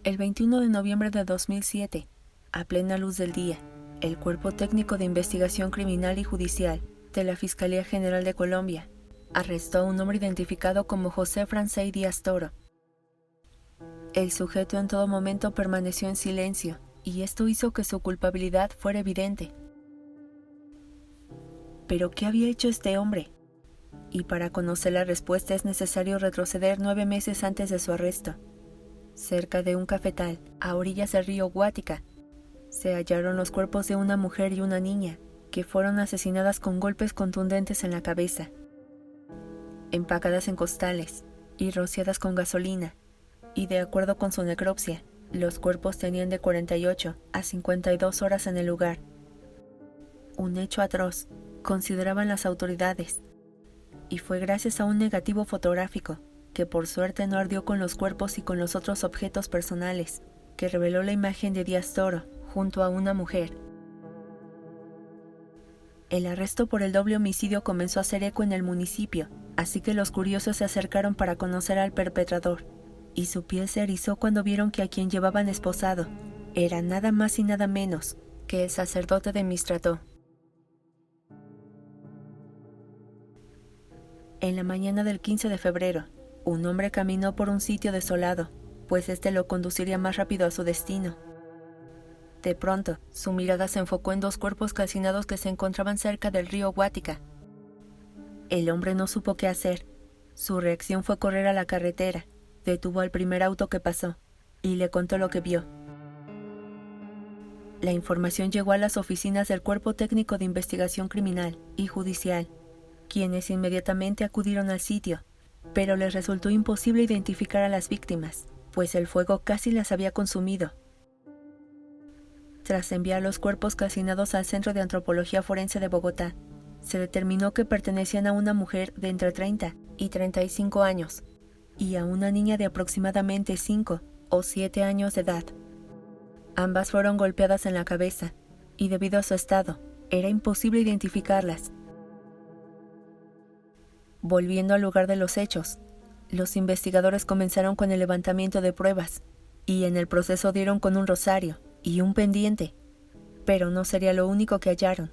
El 21 de noviembre de 2007, a plena luz del día, el Cuerpo Técnico de Investigación Criminal y Judicial de la Fiscalía General de Colombia arrestó a un hombre identificado como José Francey Díaz Toro. El sujeto en todo momento permaneció en silencio, y esto hizo que su culpabilidad fuera evidente. ¿Pero qué había hecho este hombre? Y para conocer la respuesta es necesario retroceder 9 meses antes de su arresto. Cerca de un cafetal, a orillas del río Guática, se hallaron los cuerpos de una mujer y una niña, que fueron asesinadas con golpes contundentes en la cabeza, empacadas en costales y rociadas con gasolina, y de acuerdo con su necropsia, los cuerpos tenían de 48 a 52 horas en el lugar. Un hecho atroz, consideraban las autoridades, y fue gracias a un negativo fotográfico, que por suerte no ardió con los cuerpos y con los otros objetos personales, que reveló la imagen de Díaz Toro junto a una mujer. El arresto por el doble homicidio comenzó a hacer eco en el municipio, así que los curiosos se acercaron para conocer al perpetrador, y su piel se erizó cuando vieron que a quien llevaban esposado era nada más y nada menos que el sacerdote de Mistrató. En la mañana del 15 de febrero, un hombre caminó por un sitio desolado, pues este lo conduciría más rápido a su destino. De pronto, su mirada se enfocó en dos cuerpos calcinados que se encontraban cerca del río Guática. El hombre no supo qué hacer. Su reacción fue correr a la carretera, detuvo al primer auto que pasó, y le contó lo que vio. La información llegó a las oficinas del Cuerpo Técnico de Investigación Criminal y Judicial, quienes inmediatamente acudieron al sitio, pero les resultó imposible identificar a las víctimas, pues el fuego casi las había consumido. Tras enviar los cuerpos calcinados al Centro de Antropología Forense de Bogotá, se determinó que pertenecían a una mujer de entre 30 y 35 años y a una niña de aproximadamente 5 o 7 años de edad. Ambas fueron golpeadas en la cabeza y debido a su estado, era imposible identificarlas. Volviendo al lugar de los hechos, los investigadores comenzaron con el levantamiento de pruebas y en el proceso dieron con un rosario y un pendiente, pero no sería lo único que hallaron.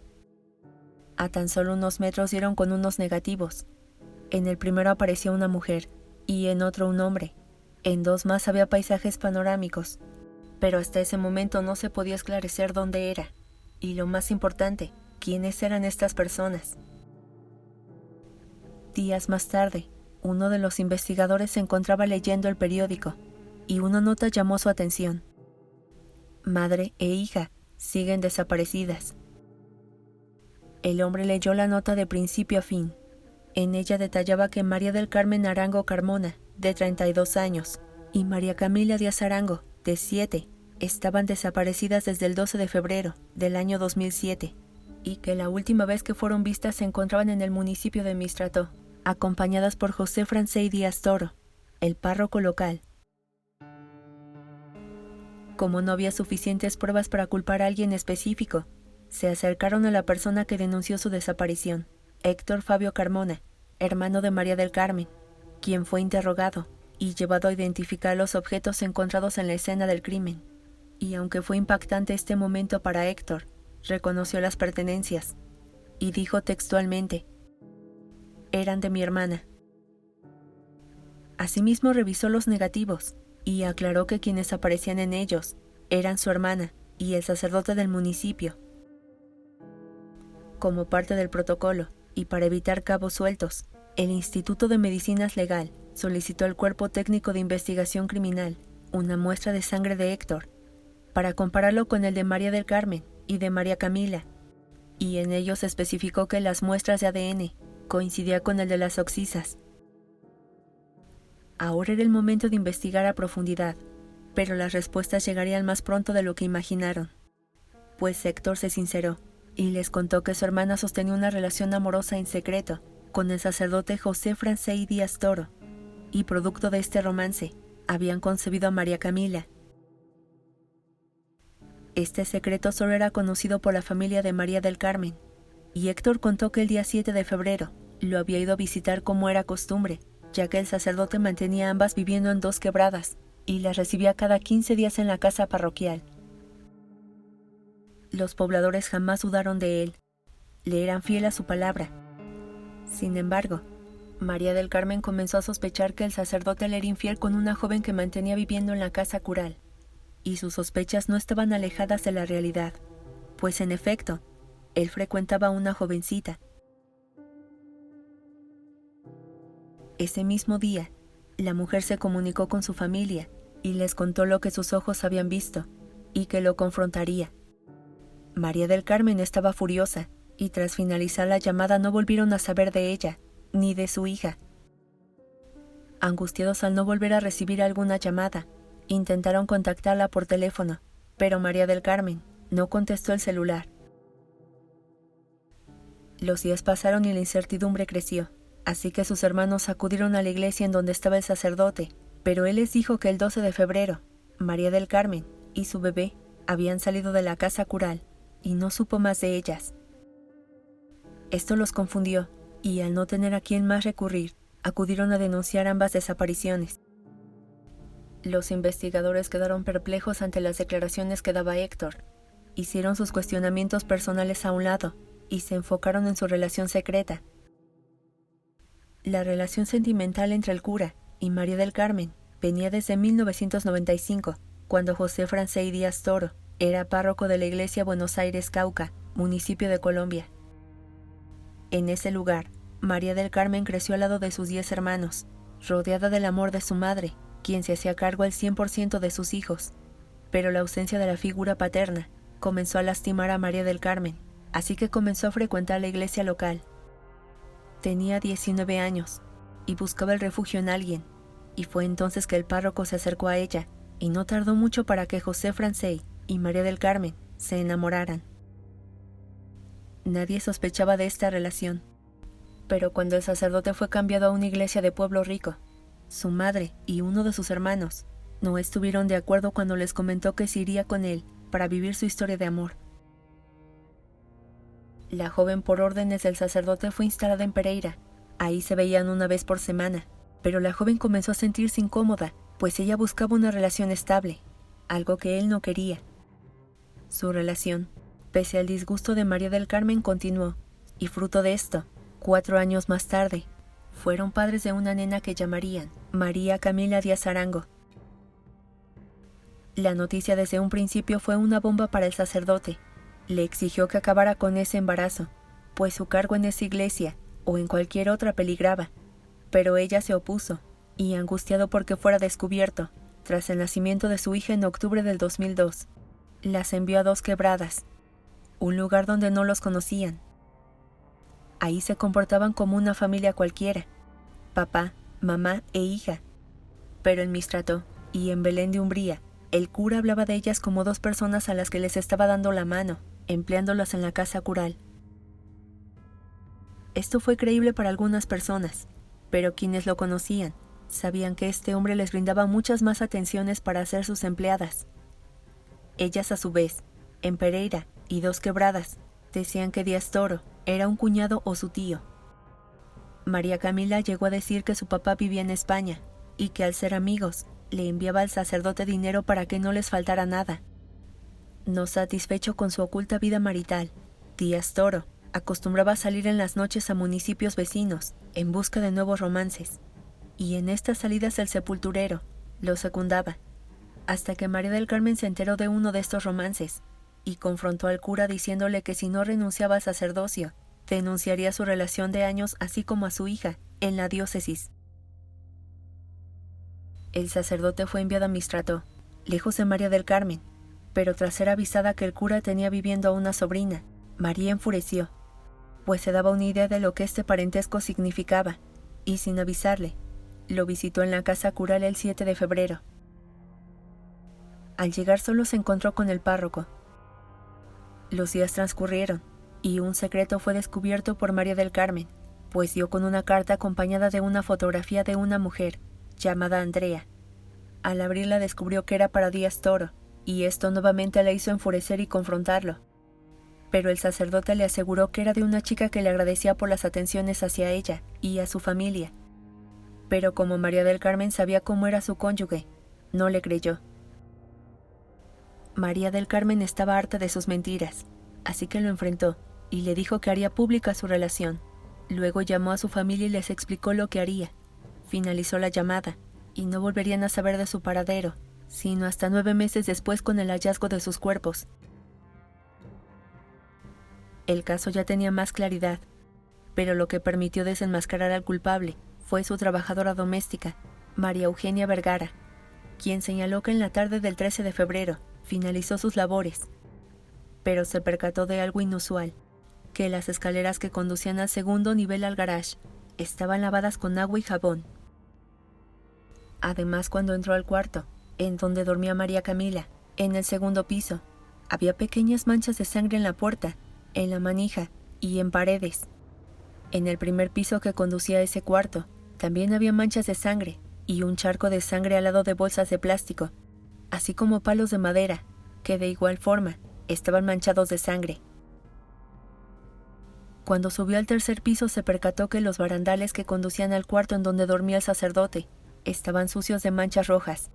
A tan solo unos metros dieron con unos negativos. En el primero apareció una mujer y en otro un hombre. En dos más había paisajes panorámicos, pero hasta ese momento no se podía esclarecer dónde era, y lo más importante, quiénes eran estas personas. Días más tarde, uno de los investigadores se encontraba leyendo el periódico, y una nota llamó su atención. Madre e hija siguen desaparecidas. El hombre leyó la nota de principio a fin. En ella detallaba que María del Carmen Arango Carmona, de 32 años, y María Camila Díaz Arango, de 7, estaban desaparecidas desde el 12 de febrero del año 2007, y que la última vez que fueron vistas se encontraban en el municipio de Mistrató, acompañadas por José Francey Díaz Toro, el párroco local. Como no había suficientes pruebas para culpar a alguien específico, se acercaron a la persona que denunció su desaparición, Héctor Fabio Carmona, hermano de María del Carmen, quien fue interrogado y llevado a identificar los objetos encontrados en la escena del crimen. Y aunque fue impactante este momento para Héctor, reconoció las pertenencias y dijo textualmente: «Eran de mi hermana». Asimismo revisó los negativos y aclaró que quienes aparecían en ellos eran su hermana y el sacerdote del municipio. Como parte del protocolo, y para evitar cabos sueltos, el Instituto de Medicinas Legal solicitó al Cuerpo Técnico de Investigación Criminal una muestra de sangre de Héctor, para compararlo con el de María del Carmen y de María Camila, y en ellos se especificó que las muestras de ADN coincidían con el de las occisas. Ahora era el momento de investigar a profundidad, pero las respuestas llegarían más pronto de lo que imaginaron, pues Héctor se sinceró y les contó que su hermana sostenía una relación amorosa en secreto con el sacerdote José Francey Díaz Toro, y producto de este romance, habían concebido a María Camila. Este secreto solo era conocido por la familia de María del Carmen, y Héctor contó que el día 7 de febrero lo había ido a visitar como era costumbre, ya que el sacerdote mantenía a ambas viviendo en dos quebradas, y las recibía cada 15 días en la casa parroquial. Los pobladores jamás dudaron de él, le eran fiel a su palabra. Sin embargo, María del Carmen comenzó a sospechar que el sacerdote le era infiel con una joven que mantenía viviendo en la casa cural, y sus sospechas no estaban alejadas de la realidad, pues en efecto, él frecuentaba a una jovencita. Ese mismo día, la mujer se comunicó con su familia y les contó lo que sus ojos habían visto, y que lo confrontaría. María del Carmen estaba furiosa, y tras finalizar la llamada no volvieron a saber de ella, ni de su hija. Angustiados al no volver a recibir alguna llamada, intentaron contactarla por teléfono, pero María del Carmen no contestó el celular. Los días pasaron y la incertidumbre creció, así que sus hermanos acudieron a la iglesia en donde estaba el sacerdote, pero él les dijo que el 12 de febrero, María del Carmen y su bebé habían salido de la casa cural y no supo más de ellas. Esto los confundió, y al no tener a quién más recurrir, acudieron a denunciar ambas desapariciones. Los investigadores quedaron perplejos ante las declaraciones que daba Héctor, hicieron sus cuestionamientos personales a un lado y se enfocaron en su relación secreta. La relación sentimental entre el cura y María del Carmen venía desde 1995, cuando José Francey Díaz Toro era párroco de la iglesia Buenos Aires Cauca, municipio de Colombia. En ese lugar, María del Carmen creció al lado de sus 10 hermanos, rodeada del amor de su madre, quien se hacía cargo al 100% de sus hijos. Pero la ausencia de la figura paterna comenzó a lastimar a María del Carmen, así que comenzó a frecuentar la iglesia local. Tenía 19 años y buscaba el refugio en alguien, y fue entonces que el párroco se acercó a ella, y no tardó mucho para que José Francey y María del Carmen se enamoraran. Nadie sospechaba de esta relación, pero cuando el sacerdote fue cambiado a una iglesia de pueblo rico, su madre y uno de sus hermanos no estuvieron de acuerdo cuando les comentó que se iría con él para vivir su historia de amor. La joven, por órdenes del sacerdote, fue instalada en Pereira. Ahí se veían una vez por semana, pero la joven comenzó a sentirse incómoda, pues ella buscaba una relación estable, algo que él no quería. Su relación, pese al disgusto de María del Carmen, continuó, y fruto de esto, 4 años más tarde, fueron padres de una nena que llamarían María Camila Díaz Arango. La noticia desde un principio fue una bomba para el sacerdote. Le exigió que acabara con ese embarazo, pues su cargo en esa iglesia o en cualquier otra peligraba. Pero ella se opuso, y angustiado porque fuera descubierto, tras el nacimiento de su hija en octubre del 2002, las envió a 2 Quebradas, un lugar donde no los conocían. Ahí se comportaban como una familia cualquiera, papá, mamá e hija. Pero en Mistrató y en Belén de Umbría, el cura hablaba de ellas como 2 personas a las que les estaba dando la mano, empleándolas en la casa cural. Esto fue creíble para algunas personas, pero quienes lo conocían sabían que este hombre les brindaba muchas más atenciones para ser sus empleadas. Ellas, a su vez, en Pereira y 2 Quebradas, decían que Díaz Toro era un cuñado o su tío. María Camila llegó a decir que su papá vivía en España y que al ser amigos le enviaba al sacerdote dinero para que no les faltara nada. No satisfecho con su oculta vida marital, Díaz Toro acostumbraba a salir en las noches a municipios vecinos en busca de nuevos romances, y en estas salidas el sepulturero lo secundaba, hasta que María del Carmen se enteró de uno de estos romances y confrontó al cura diciéndole que si no renunciaba al sacerdocio, denunciaría su relación de años así como a su hija en la diócesis. El sacerdote fue enviado a Mistrató, lejos de María del Carmen, pero tras ser avisada que el cura tenía viviendo a una sobrina, María enfureció, pues se daba una idea de lo que este parentesco significaba, y sin avisarle, lo visitó en la casa cural el 7 de febrero. Al llegar solo se encontró con el párroco. Los días transcurrieron, y un secreto fue descubierto por María del Carmen, pues dio con una carta acompañada de una fotografía de una mujer, llamada Andrea. Al abrirla descubrió que era para Díaz Toro, y esto nuevamente la hizo enfurecer y confrontarlo. Pero el sacerdote le aseguró que era de una chica que le agradecía por las atenciones hacia ella y a su familia. Pero como María del Carmen sabía cómo era su cónyuge, No le creyó. María del Carmen estaba harta de sus mentiras, así que lo enfrentó y le dijo que haría pública su relación. Luego llamó a su familia y les explicó lo que haría. Finalizó la llamada y no volverían a saber de su paradero, sino hasta 9 meses después con el hallazgo de sus cuerpos. El caso ya tenía más claridad, pero lo que permitió desenmascarar al culpable fue su trabajadora doméstica, María Eugenia Vergara, quien señaló que en la tarde del 13 de febrero finalizó sus labores, pero se percató de algo inusual, que las escaleras que conducían al segundo nivel al garage estaban lavadas con agua y jabón. Además, cuando entró al cuarto, en donde dormía María Camila, en el segundo piso, había pequeñas manchas de sangre en la puerta, en la manija y en paredes. En el primer piso que conducía a ese cuarto, también había manchas de sangre y un charco de sangre al lado de bolsas de plástico, así como palos de madera, que de igual forma estaban manchados de sangre. Cuando subió al tercer piso se percató que los barandales que conducían al cuarto en donde dormía el sacerdote estaban sucios de manchas rojas.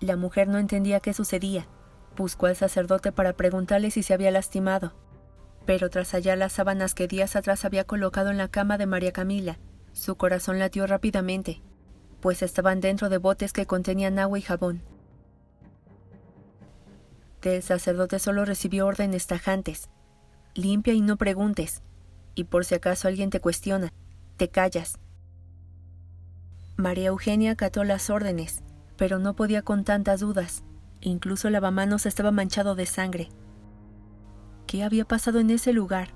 La mujer no entendía qué sucedía. Buscó al sacerdote para preguntarle si se había lastimado, pero tras hallar las sábanas que días atrás había colocado en la cama de María Camila, su corazón latió rápidamente, pues estaban dentro de botes que contenían agua y jabón. Del sacerdote solo recibió órdenes tajantes: limpia y no preguntes, y por si acaso alguien te cuestiona, te callas. María Eugenia acató las órdenes, pero no podía con tantas dudas. Incluso el lavamanos estaba manchado de sangre. ¿Qué había pasado en ese lugar?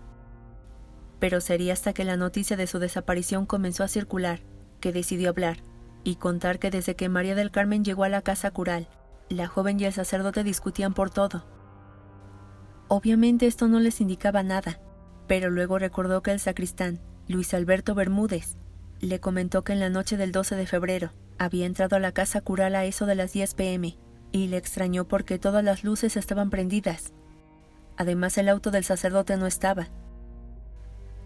Pero sería hasta que la noticia de su desaparición comenzó a circular, que decidió hablar y contar que desde que María del Carmen llegó a la casa cural, la joven y el sacerdote discutían por todo. Obviamente esto no les indicaba nada, pero luego recordó que el sacristán, Luis Alberto Bermúdez, le comentó que en la noche del 12 de febrero había entrado a la casa cural a eso de las 10 p.m. y le extrañó porque todas las luces estaban prendidas. Además, el auto del sacerdote no estaba.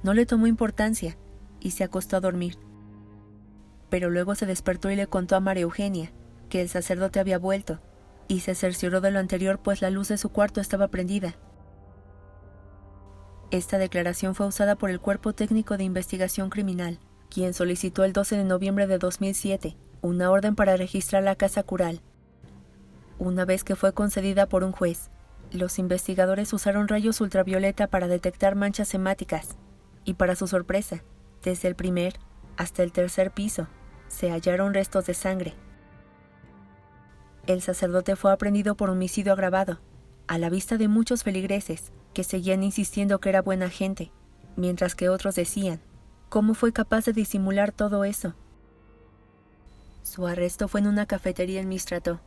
No le tomó importancia y se acostó a dormir. Pero luego se despertó y le contó a María Eugenia que el sacerdote había vuelto y se cercioró de lo anterior, pues la luz de su cuarto estaba prendida. Esta declaración fue usada por el Cuerpo Técnico de Investigación Criminal, quien solicitó el 12 de noviembre de 2007 una orden para registrar la casa cural. Una vez que fue concedida por un juez, los investigadores usaron rayos ultravioleta para detectar manchas hemáticas, y para su sorpresa, desde el primer hasta el tercer piso, se hallaron restos de sangre. El sacerdote fue aprehendido por homicidio agravado, a la vista de muchos feligreses, que seguían insistiendo que era buena gente, mientras que otros decían: ¿cómo fue capaz de disimular todo eso? Su arresto fue en una cafetería en Mistrato,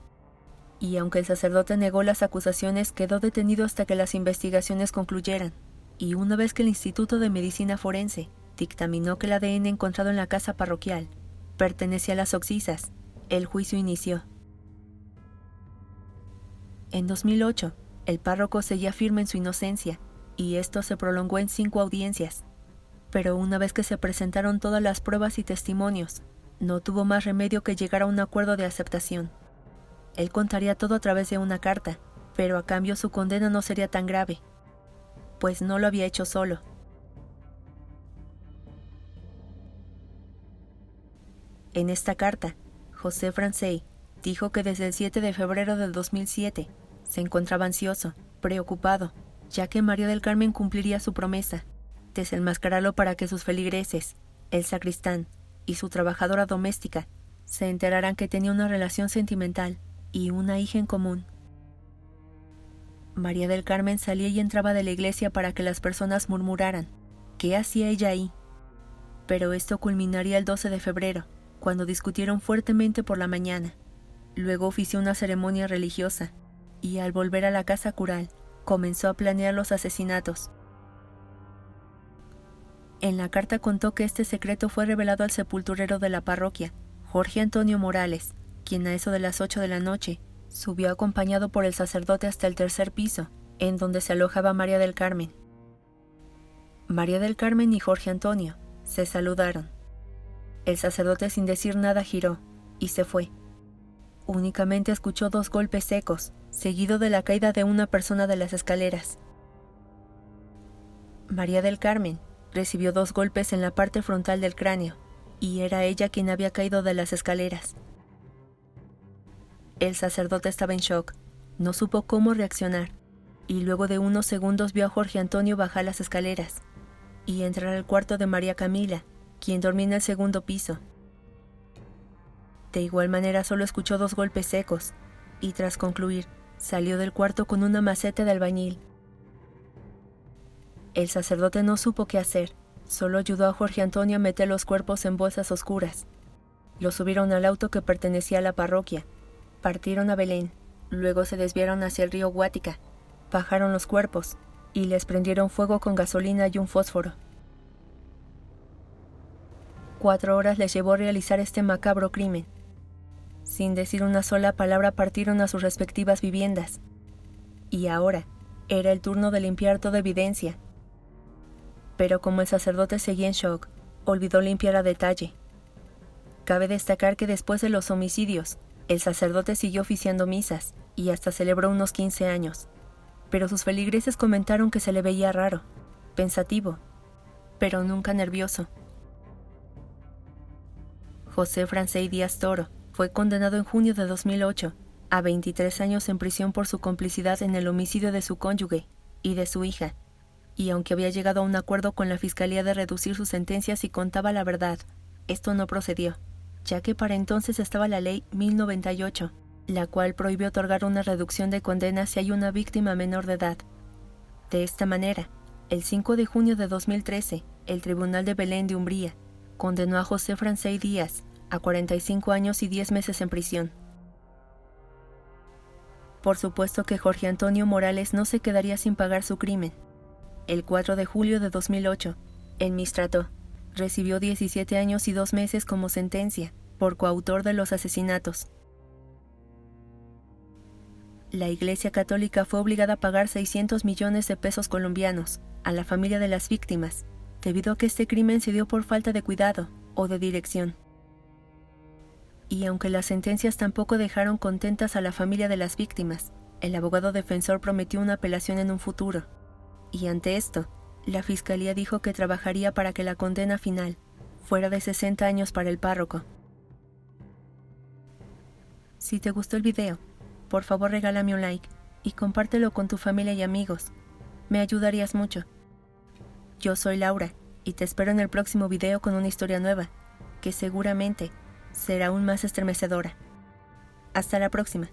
y aunque el sacerdote negó las acusaciones, quedó detenido hasta que las investigaciones concluyeran, y una vez que el Instituto de Medicina Forense dictaminó que el ADN encontrado en la casa parroquial pertenecía a las Oxisas, el juicio inició. En 2008, el párroco seguía firme en su inocencia, y esto se prolongó en 5 audiencias. Pero una vez que se presentaron todas las pruebas y testimonios, no tuvo más remedio que llegar a un acuerdo de aceptación. Él contaría todo a través de una carta, pero a cambio su condena no sería tan grave, pues no lo había hecho solo. En esta carta, José Francey dijo que desde el 7 de febrero del 2007 se encontraba ansioso, preocupado, ya que María del Carmen cumpliría su promesa: desenmascararlo para que sus feligreses, el sacristán y su trabajadora doméstica se enteraran que tenía una relación sentimental y una hija en común. María del Carmen salía y entraba de la iglesia para que las personas murmuraran: ¿qué hacía ella ahí? Pero esto culminaría el 12 de febrero, cuando discutieron fuertemente por la mañana. Luego ofició una ceremonia religiosa, y al volver a la casa cural, comenzó a planear los asesinatos. En la carta contó que este secreto fue revelado al sepulturero de la parroquia, Jorge Antonio Morales, quien a eso de las 8 de la noche subió acompañado por el sacerdote hasta el tercer piso, en donde se alojaba María del Carmen. María del Carmen y Jorge Antonio se saludaron. El sacerdote, sin decir nada, giró y se fue. Únicamente escuchó 2 golpes secos, seguido de la caída de una persona de las escaleras. María del Carmen recibió 2 golpes en la parte frontal del cráneo, y era ella quien había caído de las escaleras. El sacerdote estaba en shock, no supo cómo reaccionar, y luego de unos segundos vio a Jorge Antonio bajar las escaleras y entrar al cuarto de María Camila, quien dormía en el segundo piso. De igual manera solo escuchó 2 golpes secos, y tras concluir, salió del cuarto con una maceta de albañil. El sacerdote no supo qué hacer, solo ayudó a Jorge Antonio a meter los cuerpos en bolsas oscuras. Los subieron al auto que pertenecía a la parroquia, partieron a Belén, luego se desviaron hacia el río Guática, bajaron los cuerpos y les prendieron fuego con gasolina y un fósforo. 4 horas les llevó realizar este macabro crimen. Sin decir una sola palabra partieron a sus respectivas viviendas. Y ahora era el turno de limpiar toda evidencia. Pero como el sacerdote seguía en shock, olvidó limpiar a detalle. Cabe destacar que después de los homicidios, el sacerdote siguió oficiando misas y hasta celebró unos 15 años. Pero sus feligreses comentaron que se le veía raro, pensativo, pero nunca nervioso. José Francey Díaz Toro fue condenado en junio de 2008 a 23 años en prisión por su complicidad en el homicidio de su cónyuge y de su hija, y aunque había llegado a un acuerdo con la Fiscalía de reducir su sentencia si contaba la verdad, esto no procedió, ya que para entonces estaba la Ley 1098, la cual prohíbe otorgar una reducción de condena si hay una víctima menor de edad. De esta manera, el 5 de junio de 2013, el Tribunal de Belén de Umbría condenó a José Francey Díaz a 45 años y 10 meses en prisión. Por supuesto que Jorge Antonio Morales no se quedaría sin pagar su crimen. El 4 de julio de 2008, el Mistrató recibió 17 años y 2 meses como sentencia por coautor de los asesinatos. La Iglesia Católica fue obligada a pagar 600 millones de pesos colombianos a la familia de las víctimas, debido a que este crimen se dio por falta de cuidado o de dirección. Y aunque las sentencias tampoco dejaron contentas a la familia de las víctimas, el abogado defensor prometió una apelación en un futuro. Y ante esto, la Fiscalía dijo que trabajaría para que la condena final fuera de 60 años para el párroco. Si te gustó el video, por favor regálame un like y compártelo con tu familia y amigos. Me ayudarías mucho. Yo soy Laura y te espero en el próximo video con una historia nueva, que seguramente será aún más estremecedora. Hasta la próxima.